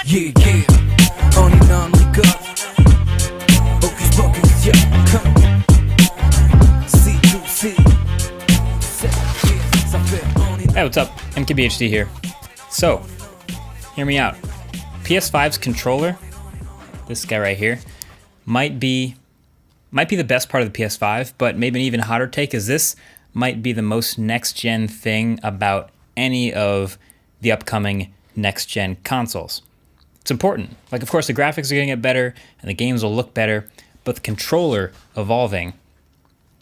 Yeah, yeah. Only non-link up. Hocus pocus, yeah. Come. C to C. Hey, what's up? MKBHD here. So, hear me out. PS5's controller, this guy right here, might be the best part of the PS5, but maybe an even hotter take is this might be the most next-gen thing about any of the upcoming next-gen consoles. It's important. Like, of course, the graphics are going to get better, and the games will look better, but the controller evolving,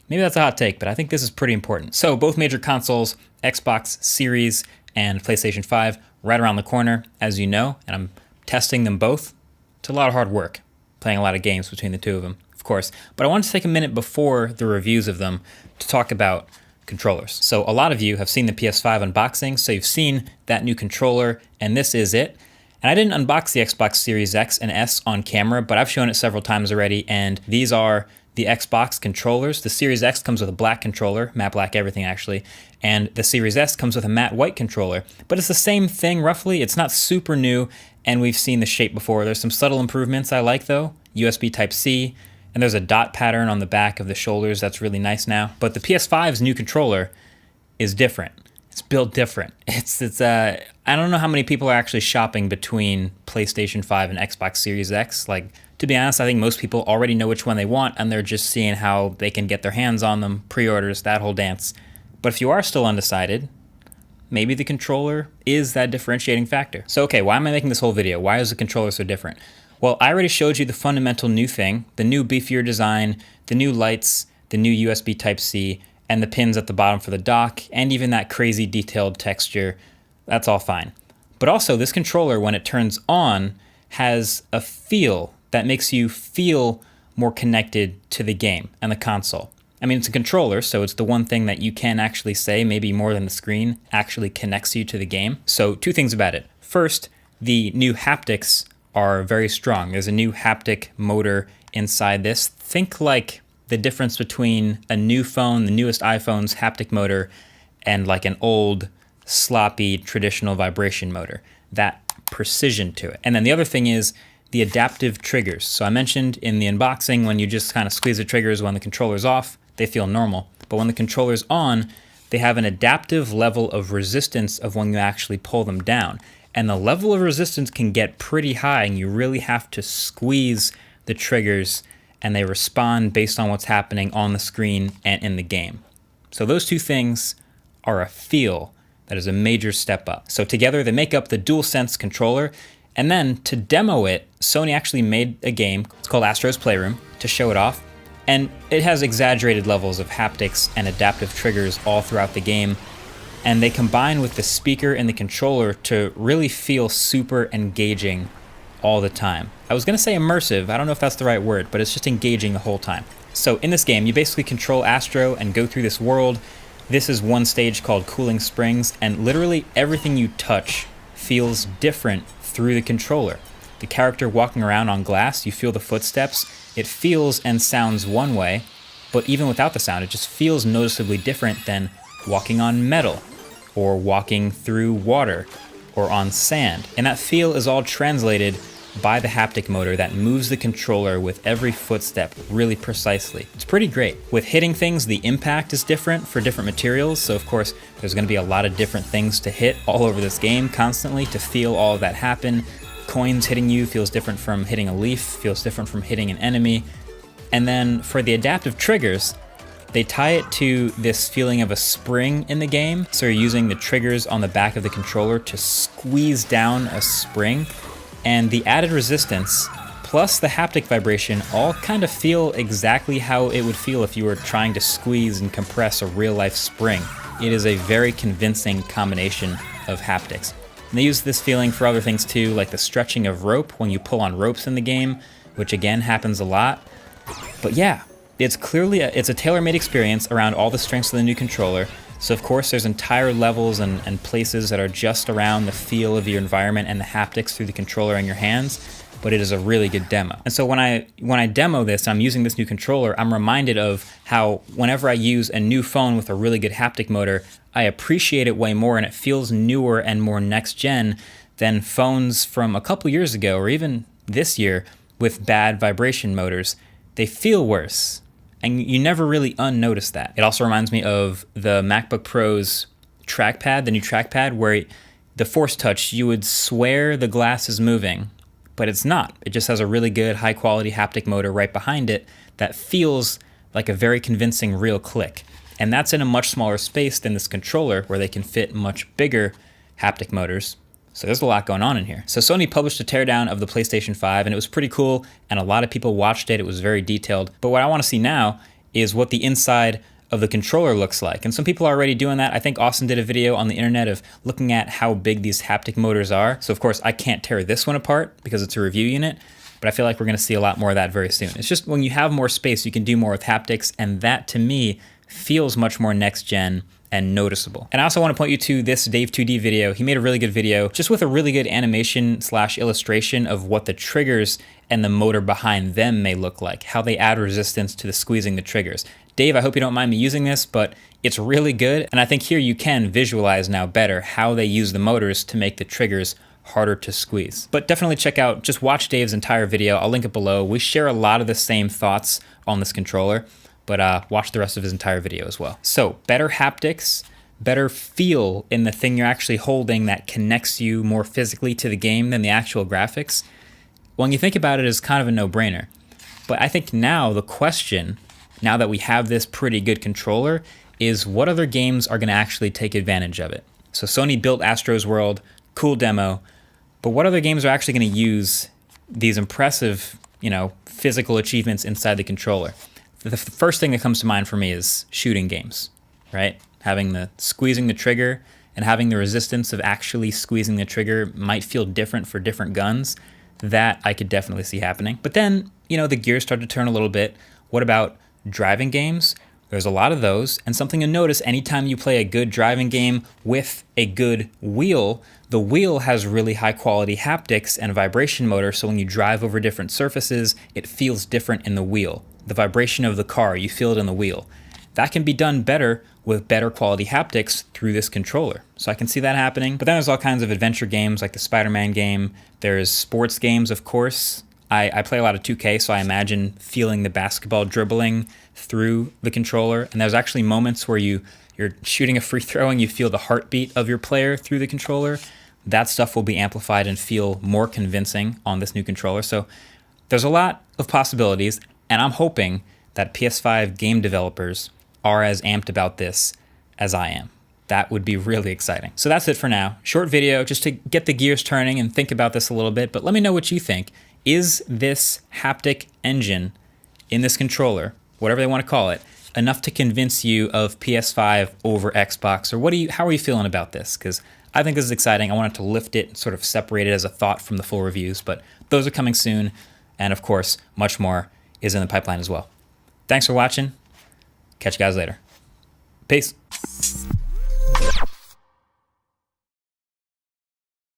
maybe that's a hot take, but I think this is pretty important. So, both major consoles, Xbox Series and PlayStation 5, right around the corner, as you know, and I'm testing them both. It's a lot of hard work, playing a lot of games between the two of them, of course. But I wanted to take a minute before the reviews of them to talk about controllers. So a lot of you have seen the PS5 unboxing, so you've seen that new controller, and this is it. And I didn't unbox the Xbox Series X and S on camera, but I've shown it several times already, and these are the Xbox controllers. The Series X comes with a black controller, matte black everything actually, and the Series S comes with a matte white controller. But it's the same thing roughly. It's not super new, and we've seen the shape before. There's some subtle improvements I like though. USB Type-C, and there's a dot pattern on the back of the shoulders that's really nice now. But the PS5's new controller is different. It's built different. I don't know how many people are actually shopping between PlayStation 5 and Xbox Series X. Like, to be honest, I think most people already know which one they want, and they're just seeing how they can get their hands on them, pre-orders, that whole dance. But if you are still undecided, maybe the controller is that differentiating factor. So, okay, why am I making this whole video? Why is the controller so different? Well, I already showed you the fundamental new thing, the new beefier design, the new lights, the new USB Type-C, and the pins at the bottom for the dock, and even that crazy detailed texture. That's all fine. But also, this controller, when it turns on, has a feel that makes you feel more connected to the game and the console. I mean, it's a controller, so it's the one thing that you can actually say, maybe more than the screen, actually connects you to the game. So, two things about it. First, the new haptics are very strong. There's a new haptic motor inside this. Think like the difference between a new phone, the newest iPhone's haptic motor, and like an old, sloppy, traditional vibration motor. That precision to it. And then the other thing is the adaptive triggers. So I mentioned in the unboxing, when you just kind of squeeze the triggers when the controller's off, they feel normal. But when the controller's on, they have an adaptive level of resistance of when you actually pull them down. And the level of resistance can get pretty high, and you really have to squeeze the triggers, and they respond based on what's happening on the screen and in the game. So those two things are a feel that is a major step up. So together they make up the DualSense controller, and then to demo it, Sony actually made a game, it's called Astro's Playroom, to show it off, and it has exaggerated levels of haptics and adaptive triggers all throughout the game, and they combine with the speaker and the controller to really feel super engaging all the time. I was gonna say immersive, I don't know if that's the right word, but it's just engaging the whole time. So in this game, you basically control Astro and go through this world. This is one stage called Cooling Springs, and literally everything you touch feels different through the controller. The character walking around on glass, you feel the footsteps, it feels and sounds one way, but even without the sound, it just feels noticeably different than walking on metal, or walking through water, or on sand. And that feel is all translated by the haptic motor that moves the controller with every footstep really precisely. It's pretty great. With hitting things, the impact is different for different materials, so of course there's going to be a lot of different things to hit all over this game constantly to feel all of that happen. Coins hitting you feels different from hitting a leaf, feels different from hitting an enemy. And then for the adaptive triggers, they tie it to this feeling of a spring in the game, so you're using the triggers on the back of the controller to squeeze down a spring, and the added resistance plus the haptic vibration all kind of feel exactly how it would feel if you were trying to squeeze and compress a real-life spring. It is a very convincing combination of haptics. And they use this feeling for other things too, like the stretching of rope when you pull on ropes in the game, which again happens a lot. But yeah, it's clearly it's a tailor-made experience around all the strengths of the new controller. So of course there's entire levels and places that are just around the feel of your environment and the haptics through the controller in your hands, but it is a really good demo. And so when I demo this, I'm using this new controller, I'm reminded of how whenever I use a new phone with a really good haptic motor, I appreciate it way more and it feels newer and more next gen than phones from a couple years ago or even this year with bad vibration motors. They feel worse, and you never really unnotice that. It also reminds me of the MacBook Pro's trackpad, the new trackpad, where the Force Touch, you would swear the glass is moving, but it's not. It just has a really good high quality haptic motor right behind it that feels like a very convincing real click. And that's in a much smaller space than this controller, where they can fit much bigger haptic motors. So there's a lot going on in here. So Sony published a teardown of the PlayStation 5, and it was pretty cool, and a lot of people watched it. It was very detailed. But what I want to see now is what the inside of the controller looks like. And some people are already doing that. I think Austin did a video on the internet of looking at how big these haptic motors are. So of course I can't tear this one apart because it's a review unit, but I feel like we're gonna see a lot more of that very soon. It's just when you have more space, you can do more with haptics, and that to me feels much more next gen and noticeable. And I also want to point you to this Dave2D video. He made a really good video just with a really good animation / illustration of what the triggers and the motor behind them may look like, how they add resistance to the squeezing the triggers. Dave, I hope you don't mind me using this, but it's really good. And I think here you can visualize now better how they use the motors to make the triggers harder to squeeze. But definitely check out, just watch Dave's entire video. I'll link it below. We share a lot of the same thoughts on this controller, but watch the rest of his entire video as well. So better haptics, better feel in the thing you're actually holding that connects you more physically to the game than the actual graphics. When you think about it, it's kind of a no-brainer. But I think now the question, now that we have this pretty good controller, is what other games are gonna actually take advantage of it? So Sony built Astro's World, cool demo, but what other games are actually gonna use these impressive, physical achievements inside the controller? The first thing that comes to mind for me is shooting games, right? Having the squeezing the trigger and having the resistance of actually squeezing the trigger might feel different for different guns. That I could definitely see happening. But then, the gears start to turn a little bit. What about driving games? There's a lot of those, and something to notice anytime you play a good driving game with a good wheel, the wheel has really high quality haptics and vibration motor, so when you drive over different surfaces, it feels different in the wheel. The vibration of the car, you feel it in the wheel. That can be done better with better quality haptics through this controller. So I can see that happening. But then there's all kinds of adventure games like the Spider-Man game. There's sports games, of course. I play a lot of 2K, so I imagine feeling the basketball dribbling through the controller. And there's actually moments where you're shooting a free throw and you feel the heartbeat of your player through the controller. That stuff will be amplified and feel more convincing on this new controller. So there's a lot of possibilities, and I'm hoping that PS5 game developers are as amped about this as I am. That would be really exciting. So that's it for now. Short video just to get the gears turning and think about this a little bit, but let me know what you think. Is this haptic engine in this controller, whatever they want to call it, enough to convince you of PS5 over Xbox? Or how are you feeling about this? Because I think this is exciting. I wanted to lift it and sort of separate it as a thought from the full reviews, but those are coming soon. And of course, much more is in the pipeline as well. Thanks for watching. Catch you guys later. Peace.